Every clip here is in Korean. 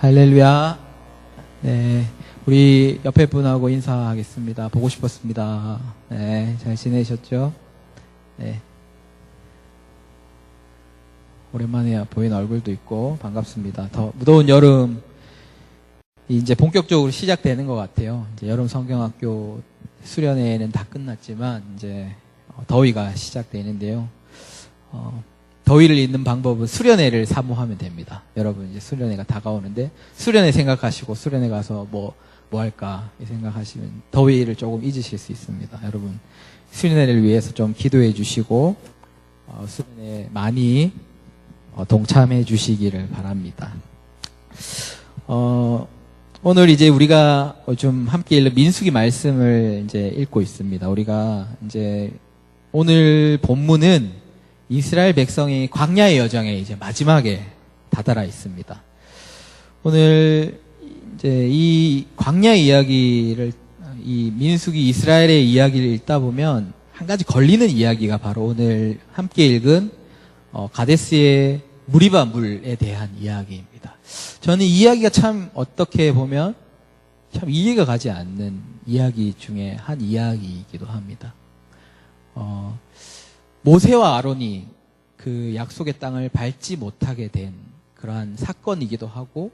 할렐루야. 네, 우리 옆에 분하고 인사하겠습니다. 보고 싶었습니다. 네, 잘 지내셨죠? 네. 오랜만에 보이는 얼굴도 있고 반갑습니다. 더 무더운 여름 이제 본격적으로 시작되는 것 같아요. 이제 여름 성경학교 수련회는 다 끝났지만 이제 더위가 시작되는데요. 더위를 잊는 방법은 수련회를 사모하면 됩니다. 여러분 이제 수련회가 다가오는데 수련회 생각하시고 수련회 가서 뭐 할까 생각하시면 더위를 조금 잊으실 수 있습니다. 여러분 수련회를 위해서 좀 기도해 주시고 수련회 많이 동참해 주시기를 바랍니다. 오늘 이제 우리가 좀 함께 읽는 민수기 말씀을 이제 읽고 있습니다. 우리가 이제 오늘 본문은 이스라엘 백성이 광야의 여정에 이제 마지막에 다다라 있습니다. 오늘 이제 이 광야 이야기를, 이 민수기 이스라엘의 이야기를 읽다 보면 한 가지 걸리는 이야기가 바로 오늘 함께 읽은 가데스의 무리바 물에 대한 이야기입니다. 저는 이 이야기가 참 어떻게 보면 참 이해가 가지 않는 이야기 중에 한 이야기이기도 합니다. 모세와 아론이 그 약속의 땅을 밟지 못하게 된 그러한 사건이기도 하고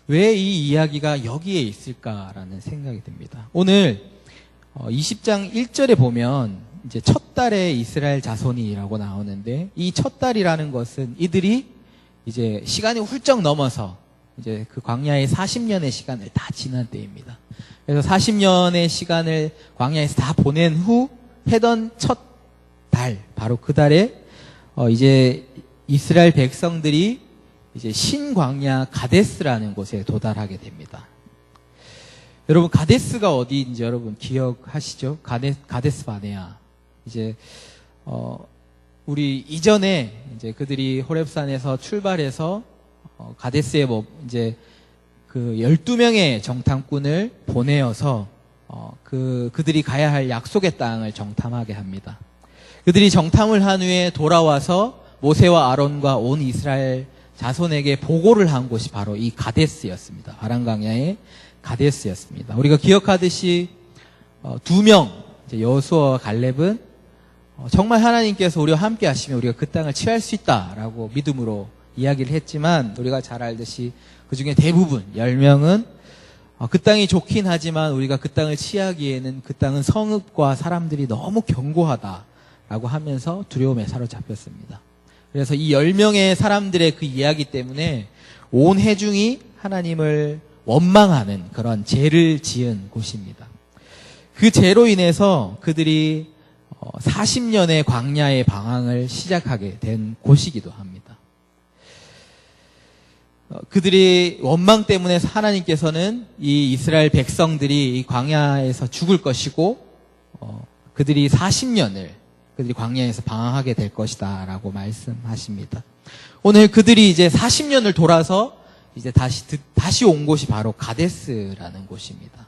왜 이 이야기가 여기에 있을까라는 생각이 듭니다. 오늘 20장 1절에 보면 이제 첫 달의 이스라엘 자손이라고 나오는데 이 첫 달이라는 것은 이들이 이제 시간이 훌쩍 넘어서 이제 그 광야의 40년의 시간을 다 지난 때입니다. 그래서 40년의 시간을 광야에서 다 보낸 후 해던 첫 달, 바로 그 달에 이제 이스라엘 백성들이 이제 신광야 가데스라는 곳에 도달하게 됩니다. 여러분 가데스가 어디인지 여러분 기억하시죠? 가데스 바네아. 이제 우리 이전에 이제 그들이 호렙산에서 출발해서 가데스에 이제 그 12명의 정탐꾼을 보내어서 그들이 가야 할 약속의 땅을 정탐하게 합니다. 그들이 정탐을 한 후에 돌아와서 모세와 아론과 온 이스라엘 자손에게 보고를 한 곳이 바로 이 가데스였습니다. 바람광야의 가데스였습니다. 우리가 기억하듯이 두 명, 여호수아와 갈렙은 정말 하나님께서 우리와 함께 하시면 우리가 그 땅을 취할 수 있다라고 믿음으로 이야기를 했지만 우리가 잘 알듯이 그 중에 대부분 10명은 그 땅이 좋긴 하지만 우리가 그 땅을 취하기에는 그 땅은 성읍과 사람들이 너무 견고하다라고 하면서 두려움에 사로잡혔습니다. 그래서 이 10명의 사람들의 그 이야기 때문에 온 회중이 하나님을 원망하는 그런 죄를 지은 곳입니다. 그 죄로 인해서 그들이 40년의 광야의 방황을 시작하게 된 곳이기도 합니다. 그들이 원망 때문에 하나님께서는 이 이스라엘 백성들이 이 광야에서 죽을 것이고 그들이 40년을 그들이 광야에서 방황하게 될 것이다 라고 말씀하십니다. 오늘 그들이 이제 40년을 돌아서 이제 다시 온 곳이 바로 가데스라는 곳입니다.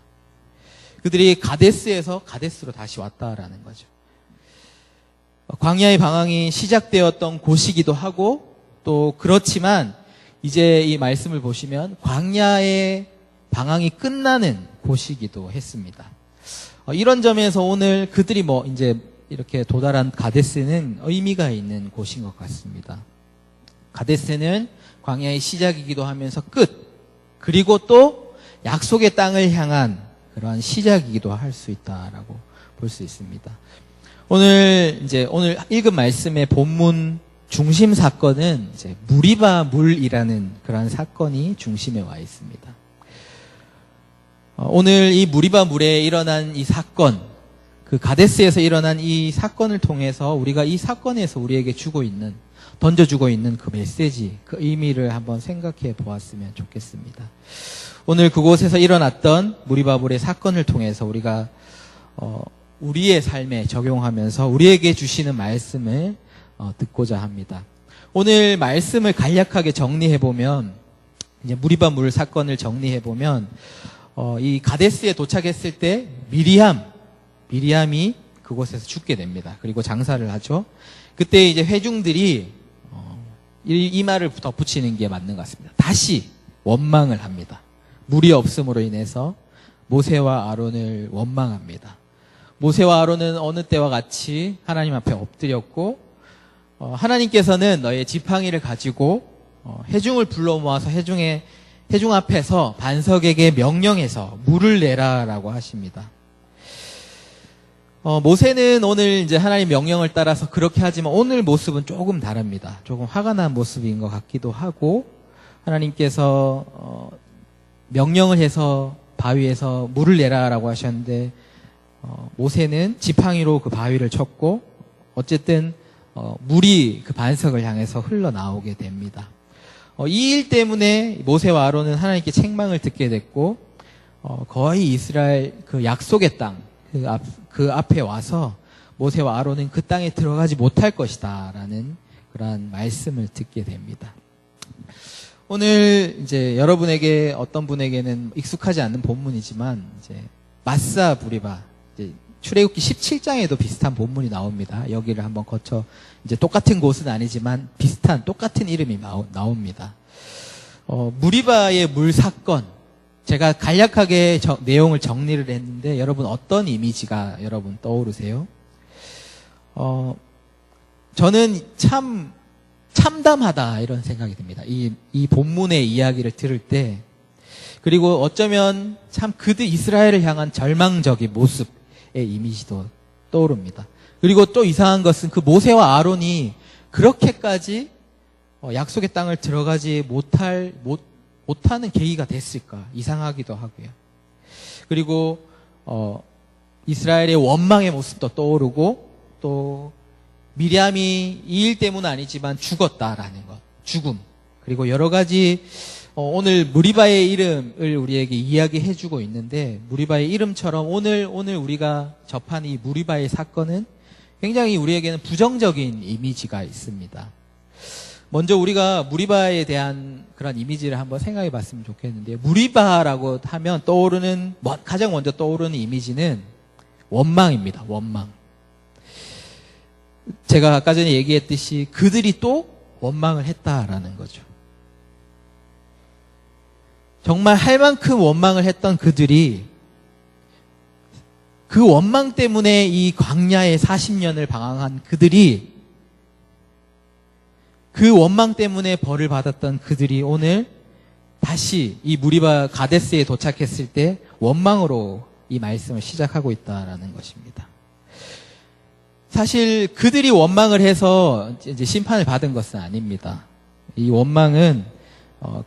그들이 가데스에서 가데스로 다시 왔다라는 거죠. 광야의 방황이 시작되었던 곳이기도 하고 또 그렇지만 이제 이 말씀을 보시면 광야의 방황이 끝나는 곳이기도 했습니다. 이런 점에서 오늘 그들이 이제 이렇게 도달한 가데스는 의미가 있는 곳인 것 같습니다. 가데스는 광야의 시작이기도 하면서 끝, 그리고 또 약속의 땅을 향한 그러한 시작이기도 할 수 있다라고 볼 수 있습니다. 오늘 읽은 말씀의 본문 중심 사건은 이제 무리바 물이라는 그러한 사건이 중심에 와 있습니다. 오늘 이 무리바 물에 일어난 이 사건, 그 가데스에서 일어난 이 사건을 통해서 우리가 이 사건에서 우리에게 던져주고 있는 그 메시지, 그 의미를 한번 생각해 보았으면 좋겠습니다. 오늘 그곳에서 일어났던 무리바 물의 사건을 통해서 우리가 우리의 삶에 적용하면서 우리에게 주시는 말씀을 듣고자 합니다. 오늘 말씀을 간략하게 정리해보면, 이제 무리바 물 사건을 정리해보면, 이 가데스에 도착했을 때 미리암이 그곳에서 죽게 됩니다. 그리고 장사를 하죠. 그때 이제 회중들이 이 말을 덧붙이는 게 맞는 것 같습니다. 다시 원망을 합니다. 물이 없음으로 인해서 모세와 아론을 원망합니다. 모세와 아론은 어느 때와 같이 하나님 앞에 엎드렸고 하나님께서는 너의 지팡이를 가지고 회중을 불러 모아서 회중 앞에서 반석에게 명령해서 물을 내라라고 하십니다. 모세는 오늘 이제 하나님 명령을 따라서 그렇게 하지만 오늘 모습은 조금 다릅니다. 조금 화가 난 모습인 것 같기도 하고 하나님께서 명령을 해서 바위에서 물을 내라라고 하셨는데 모세는 지팡이로 그 바위를 쳤고 어쨌든 물이 그 반석을 향해서 흘러나오게 됩니다. 이 일 때문에 모세와 아론은 하나님께 책망을 듣게 됐고 거의 이스라엘 그 약속의 땅 그 앞에 와서 모세와 아론은 그 땅에 들어가지 못할 것이다 라는 그러한 말씀을 듣게 됩니다. 오늘 이제 여러분에게 어떤 분에게는 익숙하지 않는 본문이지만 이제 마사 부리바 이제 출애굽기 17장에도 비슷한 본문이 나옵니다. 여기를 한번 거쳐 이제 똑같은 곳은 아니지만 비슷한 똑같은 이름이 나옵니다. 무리바의 물 사건 제가 간략하게 내용을 정리를 했는데 여러분 어떤 이미지가 여러분 떠오르세요? 저는 참 참담하다 이런 생각이 듭니다. 이 본문의 이야기를 들을 때 그리고 어쩌면 참 그들 이스라엘을 향한 절망적인 모습의 이미지도 떠오릅니다. 그리고 또 이상한 것은 그 모세와 아론이 그렇게까지 약속의 땅을 들어가지 못하는 계기가 됐을까 이상하기도 하고요. 그리고 이스라엘의 원망의 모습도 떠오르고 또 미리암이 이 일 때문은 아니지만 죽었다라는 것, 죽음 그리고 여러 가지 오늘 무리바의 이름을 우리에게 이야기해주고 있는데 무리바의 이름처럼 오늘 우리가 접한 이 무리바의 사건은 굉장히 우리에게는 부정적인 이미지가 있습니다. 먼저 우리가 무리바에 대한 그런 이미지를 한번 생각해 봤으면 좋겠는데요. 무리바라고 하면 가장 먼저 떠오르는 이미지는 원망입니다. 원망. 제가 아까 전에 얘기했듯이 그들이 또 원망을 했다라는 거죠. 정말 할 만큼 원망을 했던 그들이 그 원망 때문에 이 광야에 40년을 방황한 그들이 그 원망 때문에 벌을 받았던 그들이 오늘 다시 이 무리바 가데스에 도착했을 때 원망으로 이 말씀을 시작하고 있다라는 것입니다. 사실 그들이 원망을 해서 이제 심판을 받은 것은 아닙니다. 이 원망은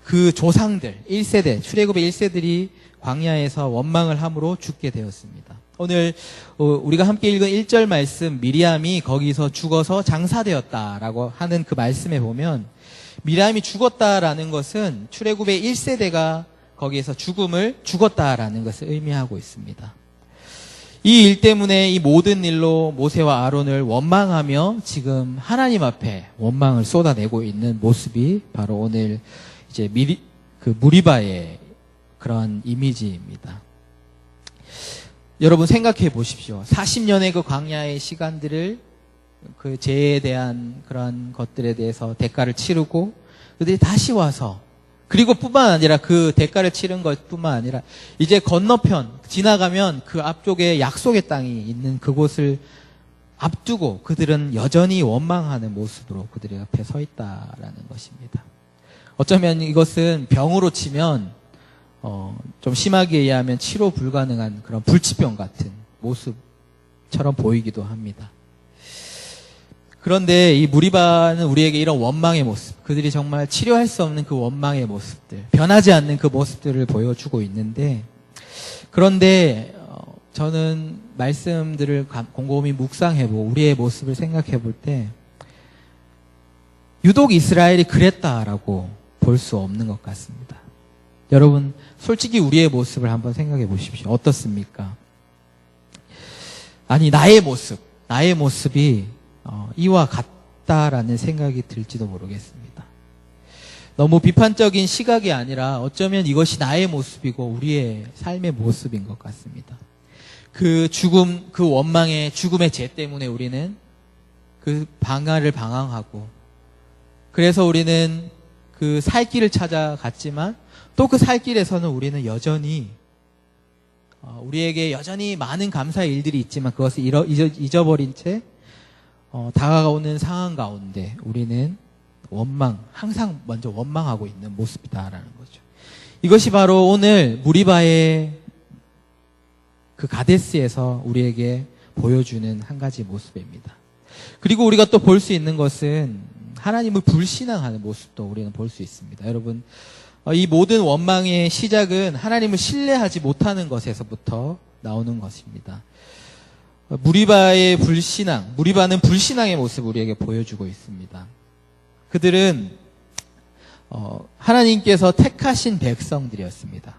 그 조상들 1세대 출애굽의 1세들이 광야에서 원망을 함으로 죽게 되었습니다. 오늘 우리가 함께 읽은 1절 말씀 미리암이 거기서 죽어서 장사되었다라고 하는 그 말씀에 보면 미리암이 죽었다라는 것은 출애굽의 1세대가 거기에서 죽었다라는 것을 의미하고 있습니다. 이 일 때문에 이 모든 일로 모세와 아론을 원망하며 지금 하나님 앞에 원망을 쏟아내고 있는 모습이 바로 오늘 이제 무리바의 그런 이미지입니다. 여러분 생각해 보십시오. 40년의 그 광야의 시간들을 그 죄에 대한 그런 것들에 대해서 대가를 치르고 그들이 다시 와서 그리고 뿐만 아니라 그 대가를 치른 것뿐만 아니라 이제 건너편 지나가면 그 앞쪽에 약속의 땅이 있는 그곳을 앞두고 그들은 여전히 원망하는 모습으로 그들의 앞에 서 있다라는 것입니다. 어쩌면 이것은 병으로 치면 좀 심하게 의하면 치료 불가능한 그런 불치병 같은 모습처럼 보이기도 합니다. 그런데 이 무리바는 우리에게 이런 원망의 모습, 그들이 정말 치료할 수 없는 그 원망의 모습들, 변하지 않는 그 모습들을 보여주고 있는데, 그런데 저는 말씀들을 곰곰이 묵상해보고 우리의 모습을 생각해볼 때 유독 이스라엘이 그랬다라고 볼 수 없는 것 같습니다. 여러분 솔직히 우리의 모습을 한번 생각해 보십시오. 어떻습니까? 아니 나의 모습이 이와 같다라는 생각이 들지도 모르겠습니다. 너무 비판적인 시각이 아니라 어쩌면 이것이 나의 모습이고 우리의 삶의 모습인 것 같습니다. 그 죽음, 그 원망의 죽음의 죄 때문에 우리는 그 방황을 방황하고 그래서 우리는 그 살 길을 찾아갔지만 또 그 살 길에서는 우리는 여전히 우리에게 여전히 많은 감사의 일들이 있지만 그것을 잊어버린 채 다가오는 상황 가운데 우리는 항상 먼저 원망하고 있는 모습이다라는 거죠. 이것이 바로 오늘 무리바의 그 가데스에서 우리에게 보여주는 한 가지 모습입니다. 그리고 우리가 또 볼 수 있는 것은 하나님을 불신앙하는 모습도 우리는 볼 수 있습니다. 여러분, 이 모든 원망의 시작은 하나님을 신뢰하지 못하는 것에서부터 나오는 것입니다. 무리바는 불신앙의 모습을 우리에게 보여주고 있습니다. 그들은 하나님께서 택하신 백성들이었습니다.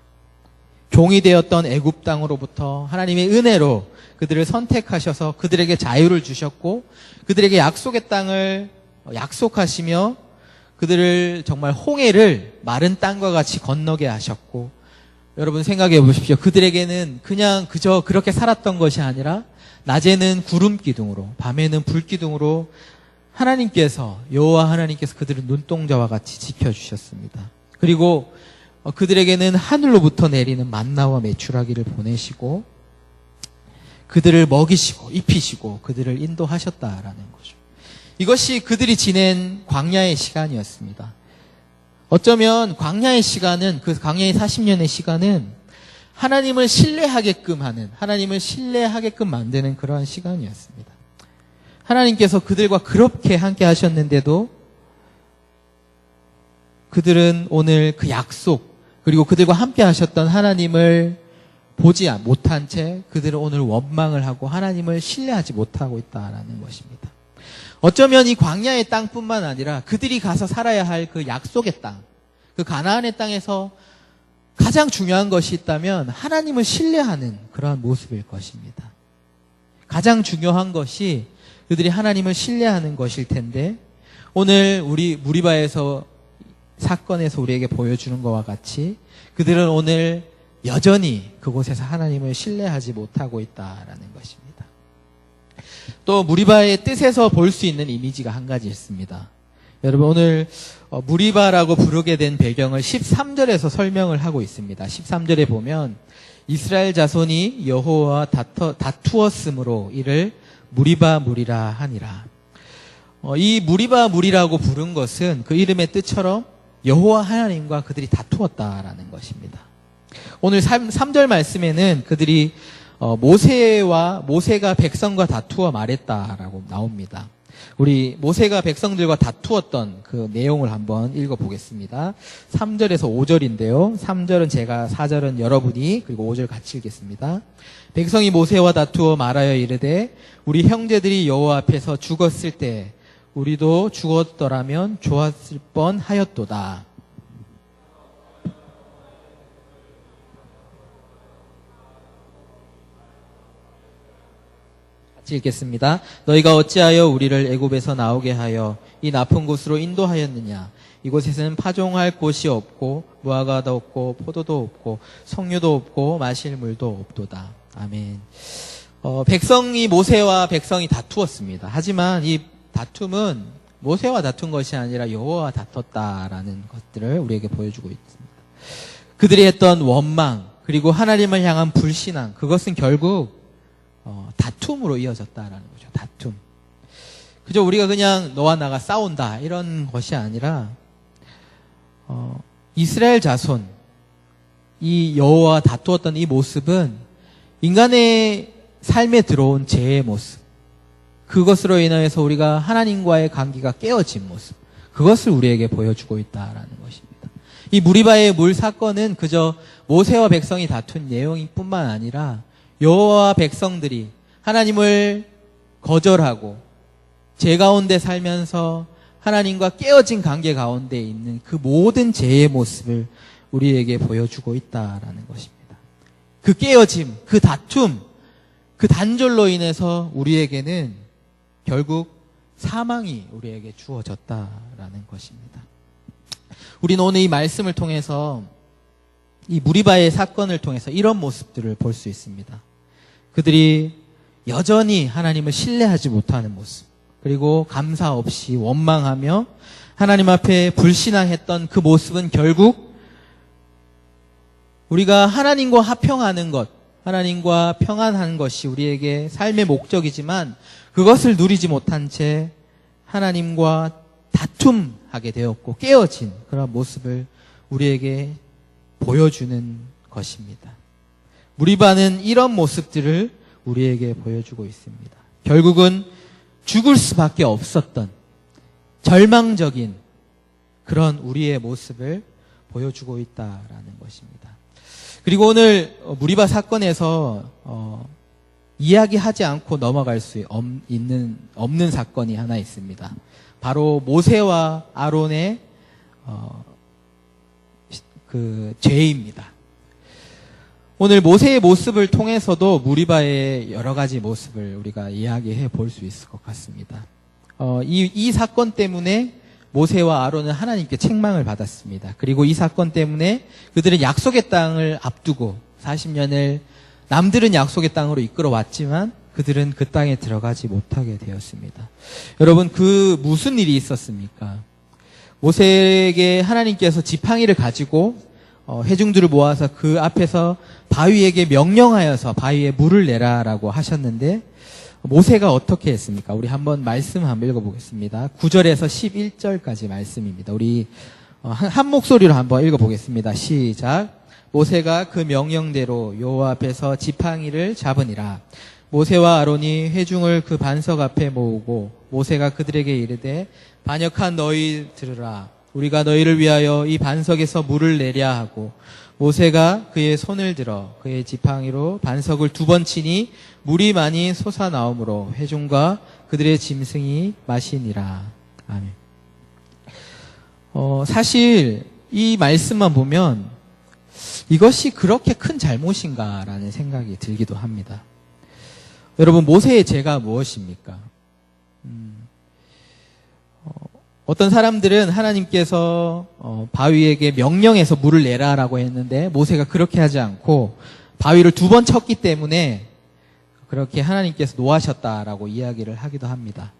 종이 되었던 애굽 땅으로부터 하나님의 은혜로 그들을 선택하셔서 그들에게 자유를 주셨고 그들에게 약속의 땅을 약속하시며 그들을 정말 홍해를 마른 땅과 같이 건너게 하셨고, 여러분 생각해 보십시오. 그들에게는 그저 그렇게 살았던 것이 아니라 낮에는 구름 기둥으로 밤에는 불 기둥으로 여호와 하나님께서 그들을 눈동자와 같이 지켜주셨습니다. 그리고 그들에게는 하늘로부터 내리는 만나와 메추라기를 보내시고 그들을 먹이시고 입히시고 그들을 인도하셨다라는 거죠. 이것이 그들이 지낸 광야의 시간이었습니다. 어쩌면 광야의 시간은, 그 광야의 40년의 시간은 하나님을 신뢰하게끔 만드는 그러한 시간이었습니다. 하나님께서 그들과 그렇게 함께 하셨는데도 그들은 오늘 그 약속, 그리고 그들과 함께 하셨던 하나님을 보지 못한 채 그들은 오늘 원망을 하고 하나님을 신뢰하지 못하고 있다라는 것입니다. 어쩌면 이 광야의 땅뿐만 아니라 그들이 가서 살아야 할 그 약속의 땅, 그 가나안의 땅에서 가장 중요한 것이 있다면 하나님을 신뢰하는 그러한 모습일 것입니다. 가장 중요한 것이 그들이 하나님을 신뢰하는 것일 텐데, 오늘 우리 무리바에서 사건에서 우리에게 보여주는 것과 같이 그들은 오늘 여전히 그곳에서 하나님을 신뢰하지 못하고 있다라는 것입니다. 또 무리바의 뜻에서 볼 수 있는 이미지가 한 가지 있습니다. 여러분, 오늘 무리바라고 부르게 된 배경을 13절에서 설명을 하고 있습니다. 13절에 보면 이스라엘 자손이 여호와와 다투었으므로 이를 무리라 하니라. 이 무리라고 부른 것은 그 이름의 뜻처럼 여호와 하나님과 그들이 다투었다라는 것입니다. 오늘 3절 말씀에는 그들이 모세가 백성과 다투어 말했다라고 나옵니다. 우리 모세가 백성들과 다투었던 그 내용을 한번 읽어보겠습니다. 3절에서 5절인데요. 3절은 제가, 4절은 여러분이, 그리고 5절 같이 읽겠습니다. 백성이 모세와 다투어 말하여 이르되 우리 형제들이 여호와 앞에서 죽었을 때 우리도 죽었더라면 좋았을 뻔하였도다. 읽겠습니다. 너희가 어찌하여 우리를 애굽에서 나오게 하여 이 나쁜 곳으로 인도하였느냐? 이곳에서는 파종할 곳이 없고 무화과도 없고 포도도 없고 석류도 없고 마실 물도 없도다. 아멘. 모세와 백성이 다투었습니다. 하지만 이 다툼은 모세와 다툰 것이 아니라 여호와와 다퉜다라는 것들을 우리에게 보여주고 있습니다. 그들이 했던 원망, 그리고 하나님을 향한 불신앙, 그것은 결국 다툼으로 이어졌다라는 거죠. 다툼. 그저 우리가 그냥 너와 나가 싸운다 이런 것이 아니라 이스라엘 자손, 이 여호와와 다투었던 이 모습은 인간의 삶에 들어온 죄의 모습, 그것으로 인하여서 우리가 하나님과의 관계가 깨어진 모습, 그것을 우리에게 보여주고 있다라는 것입니다. 이 무리바의 물 사건은 그저 모세와 백성이 다툰 내용일 뿐만 아니라 여호와와 백성들이 하나님을 거절하고 죄 가운데 살면서 하나님과 깨어진 관계 가운데 있는 그 모든 죄의 모습을 우리에게 보여주고 있다라는 것입니다. 그 깨어짐, 그 다툼, 그 단절로 인해서 우리에게는 결국 사망이 우리에게 주어졌다라는 것입니다. 우리는 오늘 이 말씀을 통해서 이 무리바의 사건을 통해서 이런 모습들을 볼 수 있습니다. 그들이 여전히 하나님을 신뢰하지 못하는 모습, 그리고 감사 없이 원망하며 하나님 앞에 불신앙했던 그 모습은 결국 우리가 하나님과 화평하는 것, 하나님과 평안한 것이 우리에게 삶의 목적이지만 그것을 누리지 못한 채 하나님과 다툼하게 되었고 깨어진 그런 모습을 우리에게 보여주는 것입니다. 무리바는 이런 모습들을 우리에게 보여주고 있습니다. 결국은 죽을 수밖에 없었던 절망적인 그런 우리의 모습을 보여주고 있다라는 것입니다. 그리고 오늘 무리바 사건에서 이야기하지 않고 넘어갈 수 없는 사건이 하나 있습니다. 바로 모세와 아론의 그 죄입니다. 오늘 모세의 모습을 통해서도 무리바의 여러 가지 모습을 우리가 이야기해 볼 수 있을 것 같습니다. 이 사건 때문에 모세와 아론은 하나님께 책망을 받았습니다. 그리고 이 사건 때문에 그들은 약속의 땅을 앞두고 40년을 남들은 약속의 땅으로 이끌어왔지만 그들은 그 땅에 들어가지 못하게 되었습니다. 여러분, 그 무슨 일이 있었습니까? 모세에게 하나님께서 지팡이를 가지고 회중들을 모아서 그 앞에서 바위에게 명령하여서 바위에 물을 내라라고 하셨는데 모세가 어떻게 했습니까? 우리 한번 말씀 한번 읽어보겠습니다. 9절에서 11절까지 말씀입니다. 우리 한 목소리로 한번 읽어보겠습니다. 시작. 모세가 그 명령대로 여호와 앞에서 지팡이를 잡으니라. 모세와 아론이 회중을 그 반석 앞에 모으고 모세가 그들에게 이르되 반역한 너희 들으라. 우리가 너희를 위하여 이 반석에서 물을 내랴 하고 모세가 그의 손을 들어 그의 지팡이로 반석을 2번 치니 물이 많이 솟아나오므로 회중과 그들의 짐승이 마시니라. 아멘. 사실 이 말씀만 보면 이것이 그렇게 큰 잘못인가라는 생각이 들기도 합니다. 여러분, 모세의 죄가 무엇입니까? 어떤 사람들은 하나님께서 바위에게 명령해서 물을 내라라고 했는데 모세가 그렇게 하지 않고 바위를 2번 쳤기 때문에 그렇게 하나님께서 노하셨다라고 이야기를 하기도 합니다.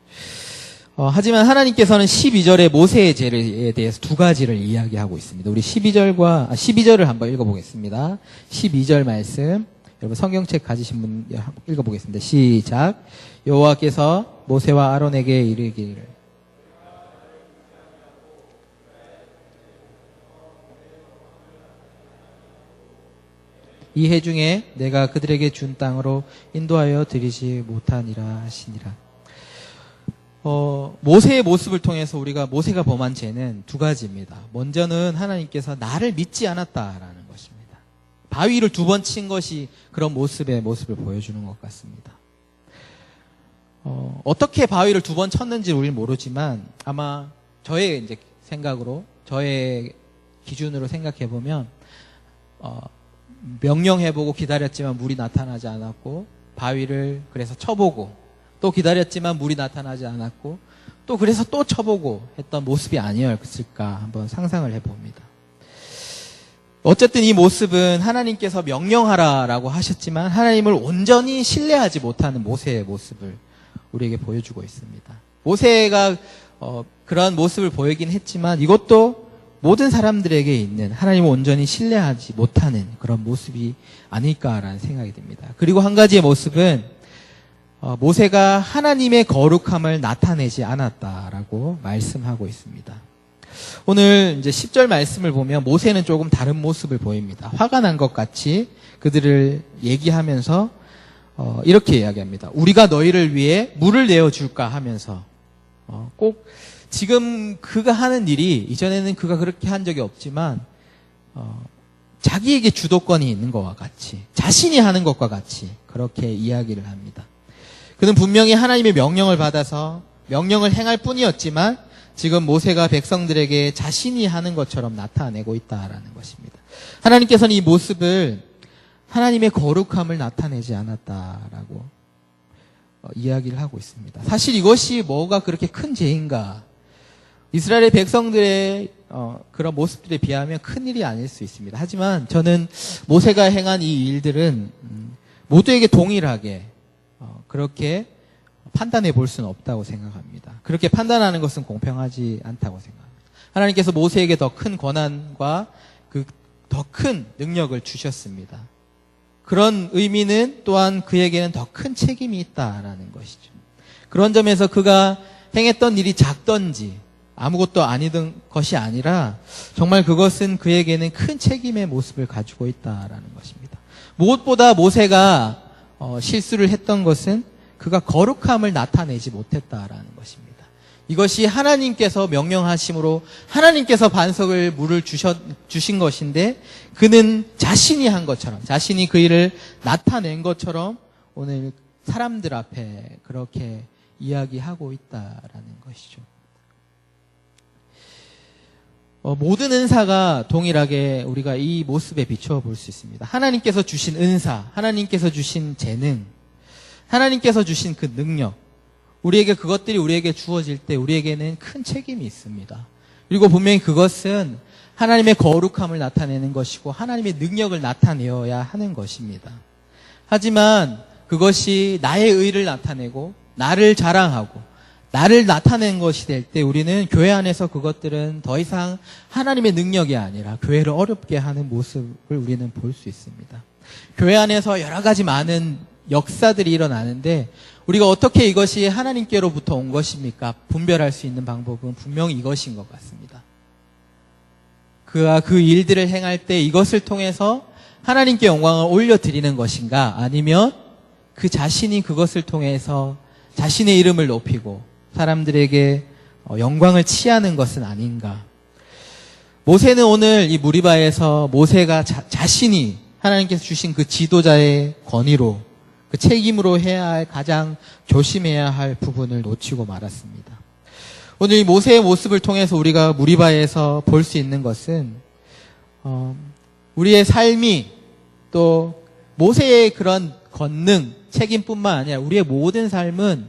하지만 하나님께서는 12절에 모세의 죄에 대해서 2가지를 이야기하고 있습니다. 우리 12절을 한번 읽어보겠습니다. 12절 말씀, 여러분 성경책 가지신 분 읽어보겠습니다. 시작. 여호와께서 모세와 아론에게 이르기를 이 해중에 내가 그들에게 준 땅으로 인도하여 드리지 못하니라 하시니라. 모세의 모습을 통해서 우리가 모세가 범한 죄는 2가지입니다. 먼저는 하나님께서 나를 믿지 않았다라는 것입니다. 바위를 2번 친 것이 그런 모습을 보여주는 것 같습니다. 어떻게 바위를 2번 쳤는지 우리는 모르지만 아마 저의 이제 생각으로, 저의 기준으로 생각해 보면 명령해보고 기다렸지만 물이 나타나지 않았고 바위를 그래서 쳐보고 또 기다렸지만 물이 나타나지 않았고 또 그래서 또 쳐보고 했던 모습이 아니었을까 한번 상상을 해봅니다. 어쨌든 이 모습은 하나님께서 명령하라라고 하셨지만 하나님을 온전히 신뢰하지 못하는 모세의 모습을 우리에게 보여주고 있습니다. 모세가 그런 모습을 보이긴 했지만 이것도 모든 사람들에게 있는 하나님을 온전히 신뢰하지 못하는 그런 모습이 아닐까라는 생각이 듭니다. 그리고 한 가지의 모습은 모세가 하나님의 거룩함을 나타내지 않았다라고 말씀하고 있습니다. 오늘 이제 10절 말씀을 보면 모세는 조금 다른 모습을 보입니다. 화가 난 것 같이 그들을 얘기하면서 이렇게 이야기합니다. 우리가 너희를 위해 물을 내어줄까 하면서 꼭 지금 그가 하는 일이 이전에는 그가 그렇게 한 적이 없지만 자기에게 주도권이 있는 것과 같이 자신이 하는 것과 같이 그렇게 이야기를 합니다. 그는 분명히 하나님의 명령을 받아서 명령을 행할 뿐이었지만 지금 모세가 백성들에게 자신이 하는 것처럼 나타내고 있다라는 것입니다. 하나님께서는 이 모습을 하나님의 거룩함을 나타내지 않았다라고 이야기를 하고 있습니다. 사실 이것이 뭐가 그렇게 큰 죄인가? 이스라엘의 백성들의 그런 모습들에 비하면 큰 일이 아닐 수 있습니다. 하지만 저는 모세가 행한 이 일들은 모두에게 동일하게 그렇게 판단해 볼 수는 없다고 생각합니다. 그렇게 판단하는 것은 공평하지 않다고 생각합니다. 하나님께서 모세에게 더 큰 권한과 그 더 큰 능력을 주셨습니다. 그런 의미는 또한 그에게는 더 큰 책임이 있다라는 것이죠. 그런 점에서 그가 행했던 일이 작던지 아무것도 아니던 것이 아니라 정말 그것은 그에게는 큰 책임의 모습을 가지고 있다라는 것입니다. 무엇보다 모세가 실수를 했던 것은 그가 거룩함을 나타내지 못했다라는 것입니다. 이것이 하나님께서 명령하심으로 하나님께서 반석을 물을 주신 것인데 그는 자신이 한 것처럼 자신이 그 일을 나타낸 것처럼 오늘 사람들 앞에 그렇게 이야기하고 있다라는 것이죠. 모든 은사가 동일하게 우리가 이 모습에 비추어 볼 수 있습니다. 하나님께서 주신 은사, 하나님께서 주신 재능, 하나님께서 주신 그 능력, 우리에게 그것들이 우리에게 주어질 때 우리에게는 큰 책임이 있습니다. 그리고 분명히 그것은 하나님의 거룩함을 나타내는 것이고 하나님의 능력을 나타내어야 하는 것입니다. 하지만 그것이 나의 의를 나타내고 나를 자랑하고 나를 나타낸 것이 될 때 우리는 교회 안에서 그것들은 더 이상 하나님의 능력이 아니라 교회를 어렵게 하는 모습을 우리는 볼 수 있습니다. 교회 안에서 여러 가지 많은 역사들이 일어나는데 우리가 어떻게 이것이 하나님께로부터 온 것입니까? 분별할 수 있는 방법은 분명히 이것인 것 같습니다. 그가 그 일들을 행할 때 이것을 통해서 하나님께 영광을 올려드리는 것인가? 아니면 그 자신이 그것을 통해서 자신의 이름을 높이고 사람들에게 영광을 취하는 것은 아닌가? 모세는 오늘 이 무리바에서 모세가 자신이 하나님께서 주신 그 지도자의 권위로 그 책임으로 해야 할 가장 조심해야 할 부분을 놓치고 말았습니다. 오늘 이 모세의 모습을 통해서 우리가 무리바에서 볼 수 있는 것은 우리의 삶이 또 모세의 그런 권능, 책임뿐만 아니라 우리의 모든 삶은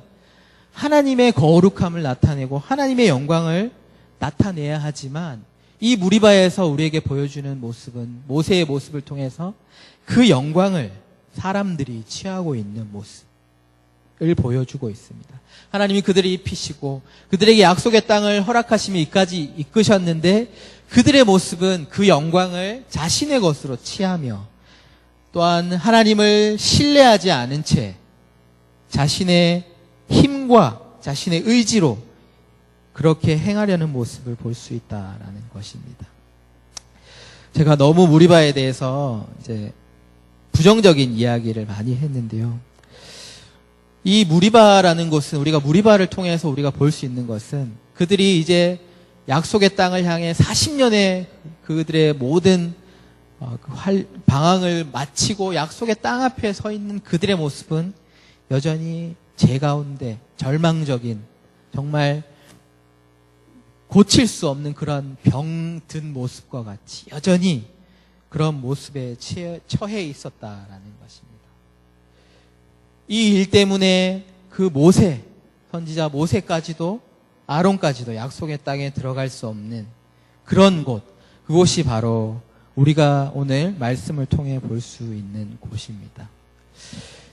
하나님의 거룩함을 나타내고 하나님의 영광을 나타내야 하지만 이 무리바에서 우리에게 보여주는 모습은 모세의 모습을 통해서 그 영광을 사람들이 취하고 있는 모습을 보여주고 있습니다. 하나님이 그들을 입히시고 그들에게 약속의 땅을 허락하시며 이까지 이끄셨는데 그들의 모습은 그 영광을 자신의 것으로 취하며 또한 하나님을 신뢰하지 않은 채 자신의 힘과 자신의 의지로 그렇게 행하려는 모습을 볼 수 있다라는 것입니다. 제가 너무 무리바에 대해서 이제 부정적인 이야기를 많이 했는데요. 이 무리바라는 곳은 우리가 무리바를 통해서 우리가 볼 수 있는 것은 그들이 이제 약속의 땅을 향해 40년의 그들의 모든 방황을 마치고 약속의 땅 앞에 서 있는 그들의 모습은 여전히 제 가운데 절망적인 정말 고칠 수 없는 그런 병든 모습과 같이 여전히 그런 모습에 처해 있었다라는 것입니다. 이 일 때문에 그 모세, 선지자 모세까지도 아론까지도 약속의 땅에 들어갈 수 없는 그런 곳, 그곳이 바로 우리가 오늘 말씀을 통해 볼 수 있는 곳입니다.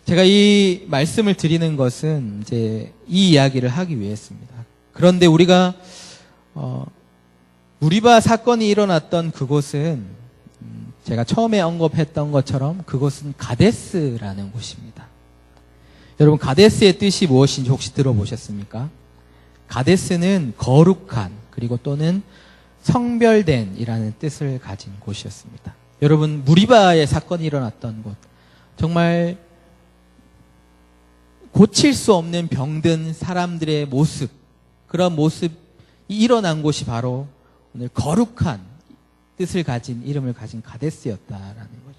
제가 이 말씀을 드리는 것은 이제 이 이야기를 하기 위해서입니다. 그런데 우리가 무리바 사건이 일어났던 그곳은 제가 처음에 언급했던 것처럼 그곳은 가데스라는 곳입니다. 여러분 가데스의 뜻이 무엇인지 혹시 들어보셨습니까? 가데스는 거룩한 그리고 또는 성별된 이라는 뜻을 가진 곳이었습니다. 여러분 무리바의 사건이 일어났던 곳 정말 고칠 수 없는 병든 사람들의 모습 그런 모습이 일어난 곳이 바로 오늘 거룩한 뜻을 가진 이름을 가진 가데스였다라는 거죠.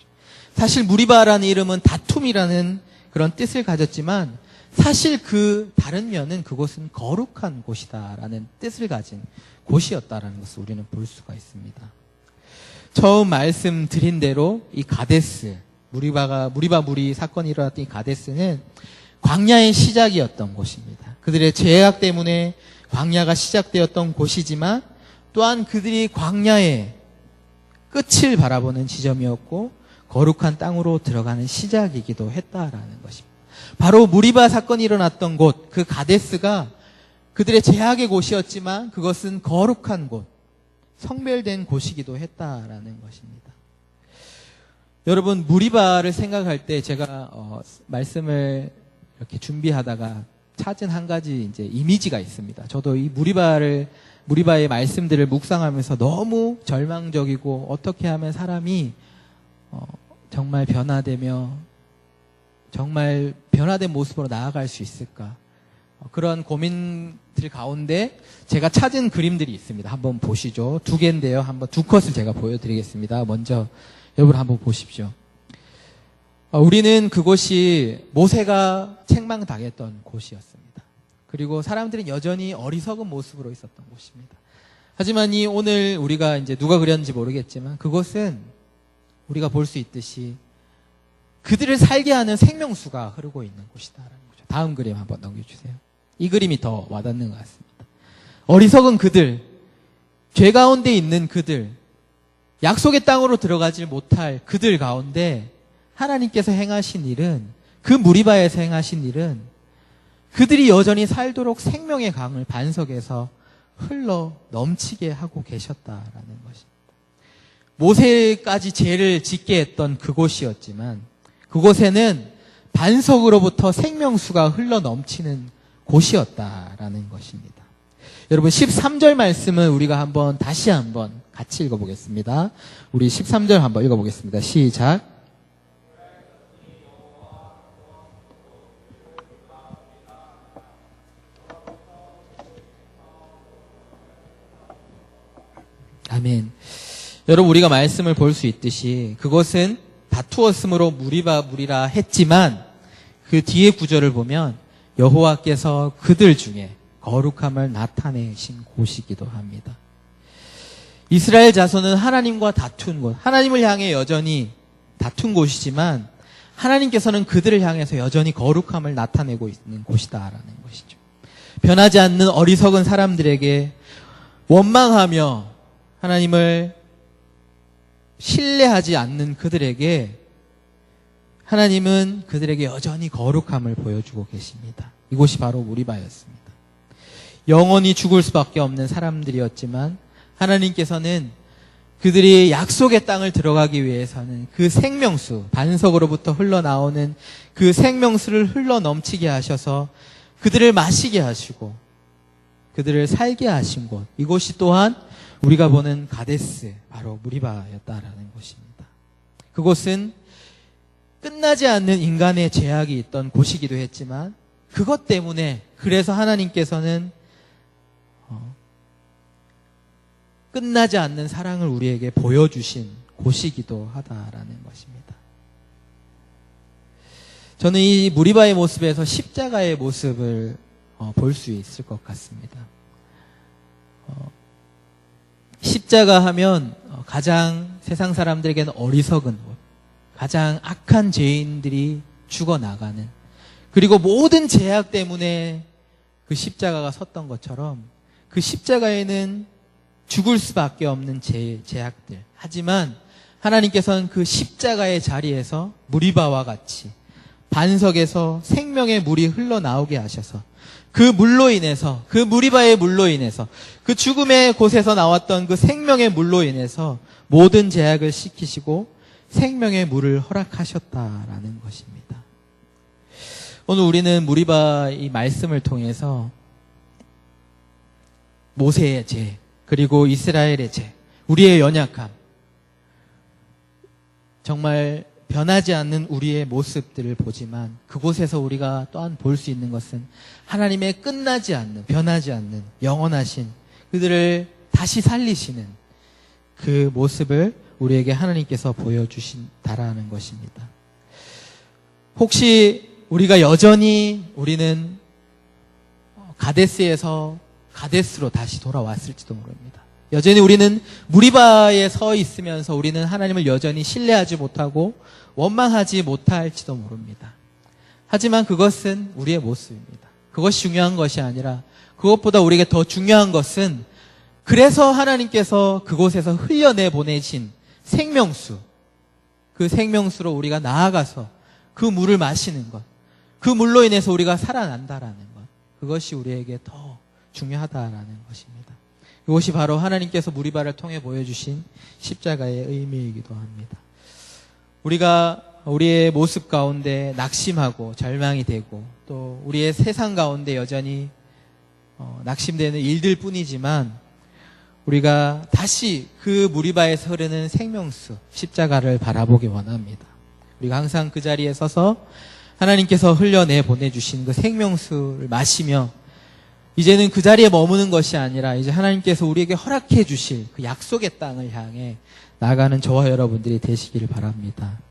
사실 무리바라는 이름은 다툼이라는 그런 뜻을 가졌지만 사실 그 다른 면은 그곳은 거룩한 곳이다라는 뜻을 가진 곳이었다라는 것을 우리는 볼 수가 있습니다. 처음 말씀드린 대로 이 가데스 무리바 무리 사건이 일어났던 이 가데스는 광야의 시작이었던 곳입니다. 그들의 죄악 때문에 광야가 시작되었던 곳이지만 또한 그들이 광야의 끝을 바라보는 지점이었고 거룩한 땅으로 들어가는 시작이기도 했다라는 것입니다. 바로 무리바 사건이 일어났던 곳, 그 가데스가 그들의 죄악의 곳이었지만 그것은 거룩한 곳, 성별된 곳이기도 했다라는 것입니다. 여러분, 무리바를 생각할 때 제가 말씀을 이렇게 준비하다가 찾은 한 가지 이제 이미지가 있습니다. 저도 이 무리바의 말씀들을 묵상하면서 너무 절망적이고 어떻게 하면 사람이 정말 변화되며 정말 변화된 모습으로 나아갈 수 있을까? 그런 고민들 가운데 제가 찾은 그림들이 있습니다. 한번 보시죠. 2개인데요. 한번 2컷을 제가 보여드리겠습니다. 먼저 여러분 한번 보십시오. 우리는 그곳이 모세가 책망당했던 곳이었습니다. 그리고 사람들은 여전히 어리석은 모습으로 있었던 곳입니다. 하지만 오늘 우리가 이제 누가 그렸는지 모르겠지만 그곳은 우리가 볼 수 있듯이 그들을 살게 하는 생명수가 흐르고 있는 곳이다라는 거죠. 다음 그림 한번 넘겨주세요. 이 그림이 더 와닿는 것 같습니다. 어리석은 그들, 죄 가운데 있는 그들, 약속의 땅으로 들어가지 못할 그들 가운데 하나님께서 행하신 일은, 그 무리바에서 행하신 일은 그들이 여전히 살도록 생명의 강을 반석에서 흘러 넘치게 하고 계셨다라는 것입니다. 모세까지 죄를 짓게 했던 그곳이었지만 그곳에는 반석으로부터 생명수가 흘러 넘치는 곳이었다라는 것입니다. 여러분 13절 말씀은 우리가 다시 한번 같이 읽어보겠습니다. 우리 13절 한번 읽어보겠습니다. 시작. 아멘. 여러분 우리가 말씀을 볼 수 있듯이 그것은 다투었으므로 무리라 했지만 그 뒤에 구절을 보면 여호와께서 그들 중에 거룩함을 나타내신 곳이기도 합니다. 이스라엘 자손은 하나님과 다툰 곳, 하나님을 향해 여전히 다툰 곳이지만 하나님께서는 그들을 향해서 여전히 거룩함을 나타내고 있는 곳이다라는 것이죠. 변하지 않는 어리석은 사람들에게 원망하며 하나님을 신뢰하지 않는 그들에게 하나님은 그들에게 여전히 거룩함을 보여주고 계십니다. 이곳이 바로 무리바였습니다. 영원히 죽을 수밖에 없는 사람들이었지만 하나님께서는 그들이 약속의 땅을 들어가기 위해서는 그 생명수, 반석으로부터 흘러나오는 그 생명수를 흘러 넘치게 하셔서 그들을 마시게 하시고 그들을 살게 하신 곳, 이곳이 또한 우리가 보는 가데스, 바로 무리바였다라는 것입니다. 그곳은 끝나지 않는 인간의 죄악이 있던 곳이기도 했지만 그것 때문에 그래서 하나님께서는 끝나지 않는 사랑을 우리에게 보여주신 곳이기도 하다라는 것입니다. 저는 이 무리바의 모습에서 십자가의 모습을 볼 수 있을 것 같습니다. 십자가 하면 가장 세상 사람들에게는 어리석은 곳, 가장 악한 죄인들이 죽어나가는, 그리고 모든 죄악 때문에 그 십자가가 섰던 것처럼 그 십자가에는 죽을 수밖에 없는 죄악들. 하지만 하나님께서는 그 십자가의 자리에서 무리바와 같이 반석에서 생명의 물이 흘러나오게 하셔서 그 물로 인해서, 그 무리바의 물로 인해서, 그 죽음의 곳에서 나왔던 그 생명의 물로 인해서 모든 죄악을 씻기시고 생명의 물을 허락하셨다라는 것입니다. 오늘 우리는 무리바 이 말씀을 통해서 모세의 죄, 그리고 이스라엘의 죄, 우리의 연약함, 정말 변하지 않는 우리의 모습들을 보지만 그곳에서 우리가 또한 볼 수 있는 것은 하나님의 끝나지 않는, 변하지 않는 영원하신 그들을 다시 살리시는 그 모습을 우리에게 하나님께서 보여주신다라는 것입니다. 혹시 우리가 여전히 우리는 가데스에서 가데스로 다시 돌아왔을지도 모릅니다. 여전히 우리는 무리바에 서 있으면서 우리는 하나님을 여전히 신뢰하지 못하고 원망하지 못할지도 모릅니다. 하지만 그것은 우리의 모습입니다. 그것이 중요한 것이 아니라 그것보다 우리에게 더 중요한 것은 그래서 하나님께서 그곳에서 흘려내 보내신 생명수, 그 생명수로 우리가 나아가서 그 물을 마시는 것, 그 물로 인해서 우리가 살아난다라는 것, 그것이 우리에게 더 중요하다라는 것입니다. 이것이 바로 하나님께서 무리바를 통해 보여주신 십자가의 의미이기도 합니다. 우리가 우리의 모습 가운데 낙심하고 절망이 되고 또 우리의 세상 가운데 여전히 낙심되는 일들 뿐이지만 우리가 다시 그 무리바에서 흐르는 생명수 십자가를 바라보기 원합니다. 우리가 항상 그 자리에 서서 하나님께서 흘려내 보내주신 그 생명수를 마시며 이제는 그 자리에 머무는 것이 아니라 이제 하나님께서 우리에게 허락해 주실 그 약속의 땅을 향해 나아가는 저와 여러분들이 되시기를 바랍니다.